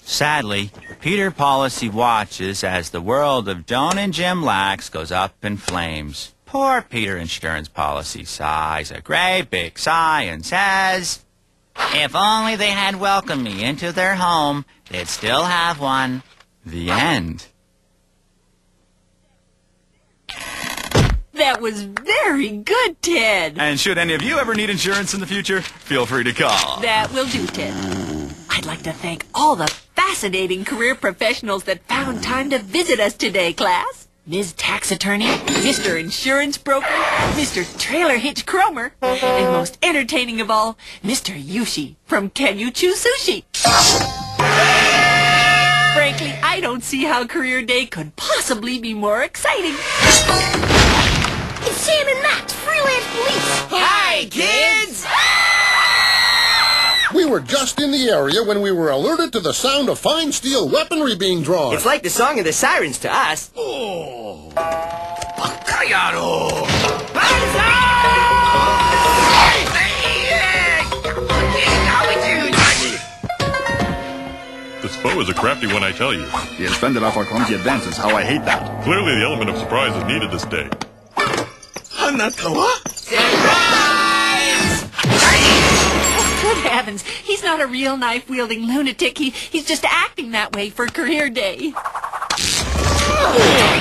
Sadly, Peter Policy watches as the world of Joan and Jim Lax goes up in flames. Poor Peter Insurance Policy sighs a great big sigh and says, "If only they had welcomed me into their home, they'd still have one." The end. That was very good, Ted. And should any of you ever need insurance in the future, feel free to call. That will do, Ted. I'd like to thank all the fascinating career professionals that found time to visit us today, class. Ms. Tax Attorney, Mr. Insurance Broker, Mr. Trailer Hitch Cromer, and most entertaining of all, Mr. Yushi from Can You Chew Sushi. Frankly, I don't see how Career Day could possibly be more exciting. It's Sam and Max, freelance police. Hi, kids! We were just in the area when we were alerted to the sound of fine steel weaponry being drawn. It's like the song of the sirens to us. Oh. This bow is a crafty one, I tell you. You spend it off our clumsy advances. How I hate that. Clearly, the element of surprise is needed this day. Good heavens, he's not a real knife-wielding lunatic. He's just acting that way for Career Day.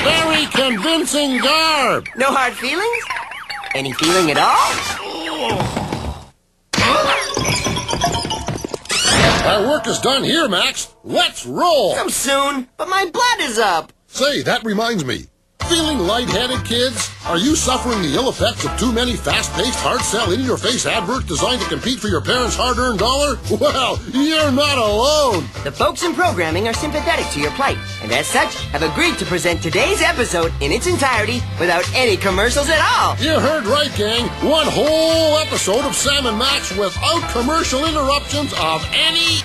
Very convincing garb. No hard feelings? Any feeling at all? Our work is done here, Max. Let's roll. So soon, but my blood is up. Say, that reminds me. Feeling lightheaded, kids? Are you suffering the ill effects of too many fast-paced, hard-sell, in-your-face adverts designed to compete for your parents' hard-earned dollar? Well, you're not alone. The folks in programming are sympathetic to your plight, and as such, have agreed to present today's episode in its entirety without any commercials at all. You heard right, gang. One whole episode of Sam and Max without commercial interruptions of any...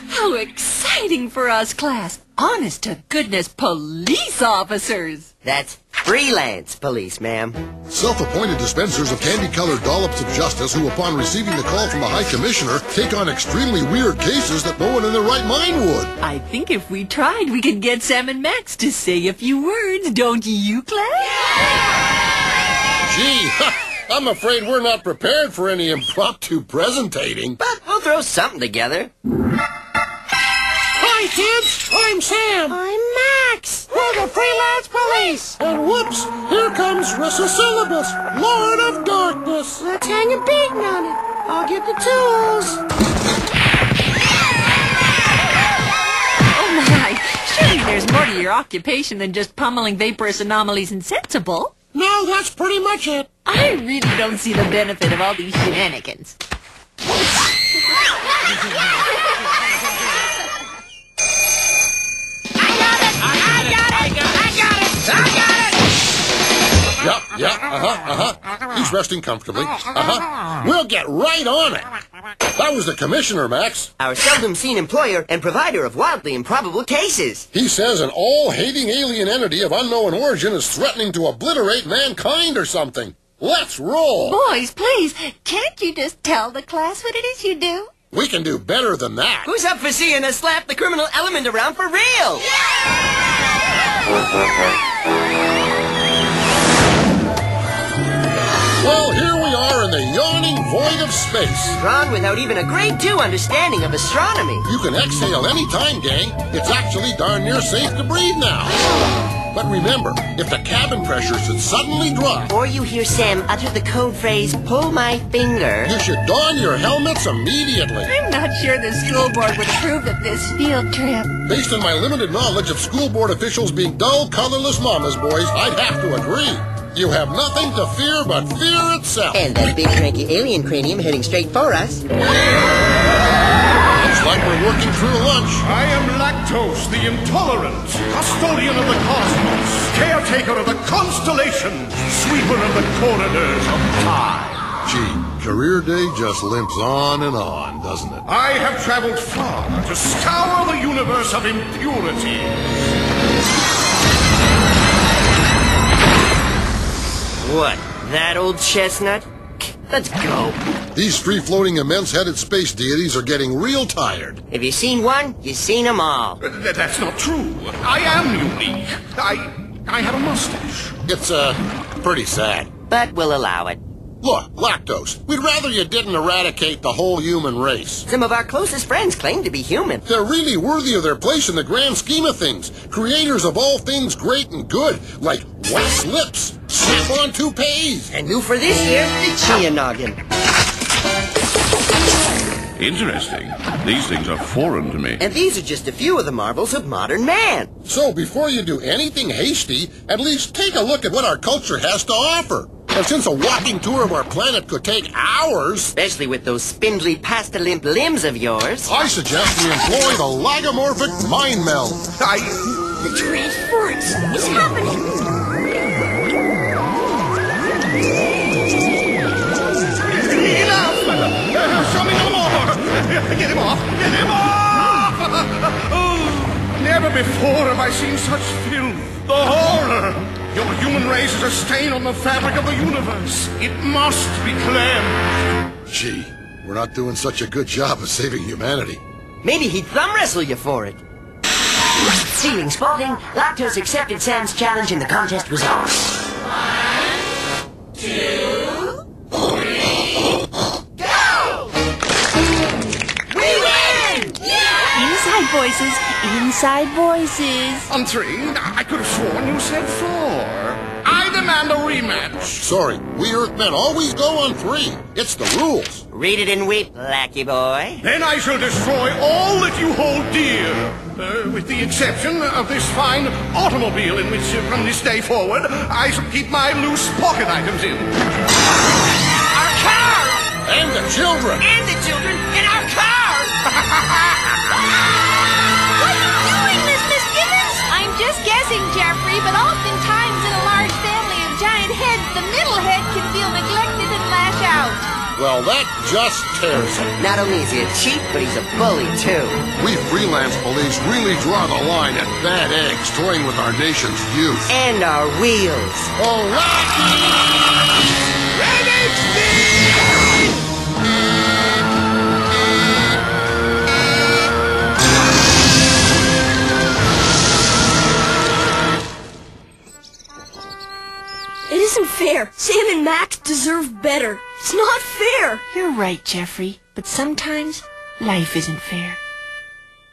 How exciting for us, class. Honest to goodness police officers. That's freelance police, ma'am. Self-appointed dispensers of candy-colored dollops of justice who, upon receiving the call from the High Commissioner, take on extremely weird cases that no one in their right mind would. I think if we tried, we could get Sam and Max to say a few words, don't you, class? Gee, I'm afraid we're not prepared for any impromptu presentating. But we'll throw something together. Hi, kids. I'm Sam. I'm Max. We're the freelance police. And whoops, here comes Syllabus, Lord of Darkness. Let's hang a beating on it. I'll get the tools. Oh my, surely there's more to your occupation than just pummeling vaporous anomalies insensible. No, that's pretty much it. I really don't see the benefit of all these shenanigans. He's resting comfortably. We'll get right on it. That was the commissioner, Max. Our seldom-seen employer and provider of wildly improbable cases. He says an all-hating alien entity of unknown origin is threatening to obliterate mankind or something. Let's roll. Boys, please, can't you just tell the class what it is you do? We can do better than that. Who's up for seeing us slap the criminal element around for real? Well, here we are in the yawning void of space. Drawn without even a grade 2 understanding of astronomy. You can exhale any time, gang. It's actually darn near safe to breathe now. But remember, if the cabin pressure should suddenly drop, or you hear Sam utter the code phrase, "pull my finger," you should don your helmets immediately. I'm not sure the school board would approve of this field trip. Based on my limited knowledge of school board officials being dull, colorless mama's boys, I'd have to agree. You have nothing to fear but fear itself. And that big cranky alien cranium heading straight for us. Looks like we're working through lunch. I am Lactose, the intolerant, custodian of the cosmos, caretaker of the constellations, sweeper of the corridors of time. Gee, Career Day just limps on and on, doesn't it? I have traveled far to scour the universe of impurities. What, that old chestnut? Let's go. These free-floating, immense-headed space deities are getting real tired. If you've seen one, you've seen them all. That's not true. I am unique. I have a mustache. It's, pretty sad. But we'll allow it. Look, Lactose, we'd rather you didn't eradicate the whole human race. Some of our closest friends claim to be human. They're really worthy of their place in the grand scheme of things. Creators of all things great and good, like wax lips, slip-on toupees. And new for this year, the Chia Noggin. Interesting. These things are foreign to me. And these are just a few of the marvels of modern man. So before you do anything hasty, at least take a look at what our culture has to offer. And since a walking tour of our planet could take hours... Especially with those spindly pasta-limp limbs of yours. I suggest we employ the lagomorphic mind meld. The transference is happening. Enough! Show me no more! Get him off! Get him off! Oh, never before have I seen such filth. The horror! Your human race is a stain on the fabric of the universe. It must be cleansed. Gee, we're not doing such a good job of saving humanity. Maybe he'd thumb wrestle you for it. Feeling sporting, Lactose accepted Sam's challenge and the contest was on. 1, 2, 3, go! We win! Yeah! Inside voices, inside voices. On 3, I could have sworn you said 4. I demand a rematch. Sorry, we Earthmen always go on 3. It's the rules. Read it and weep, Lackey boy. Then I shall destroy all that you hold dear. With the exception of this fine automobile in which, from this day forward, I shall keep my loose pocket items in. Our car! And the children! And the children in our car! What are you doing, Miss Gibbons? I'm just guessing, Jeffrey, but oftentimes in a large family of giant heads, the middle head can feel neglected and lash out. Well, that just tears him. Not only is he a cheat, but he's a bully, too. We freelance police really draw the line at bad eggs toying with our nation's youth. And our wheels. Oh, Rocky! Ready, speed! It isn't fair. Sam and Max deserve better. It's not fair. You're right, Jeffrey, but sometimes life isn't fair.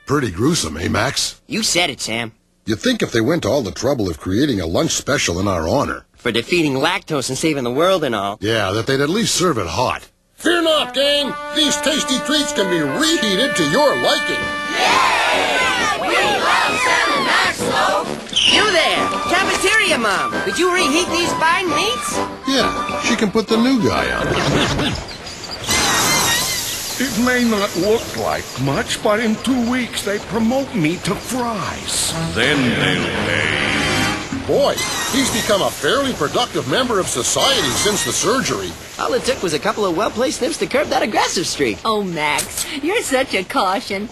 Pretty gruesome, eh, Max? You said it, Sam. You'd think if they went to all the trouble of creating a lunch special in our honor. For defeating Lactose and saving the world and all. Yeah, that they'd at least serve it hot. Fear not, gang! These tasty treats can be reheated to your liking. Yeah! We love Sam and Max, though. You there! Cafeteria Mom! Could you reheat these fine meats? Yeah, she can put the new guy on. It may not look like much, but in 2 weeks they promote me to fries. Then they'll pay. Boy, he's become a fairly productive member of society since the surgery. All it took was a couple of well-placed snips to curb that aggressive streak. Oh, Max, you're such a caution.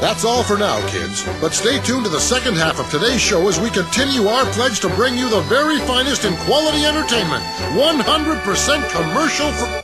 That's all for now, kids. But stay tuned to the second half of today's show as we continue our pledge to bring you the very finest in quality entertainment. 100% commercial free.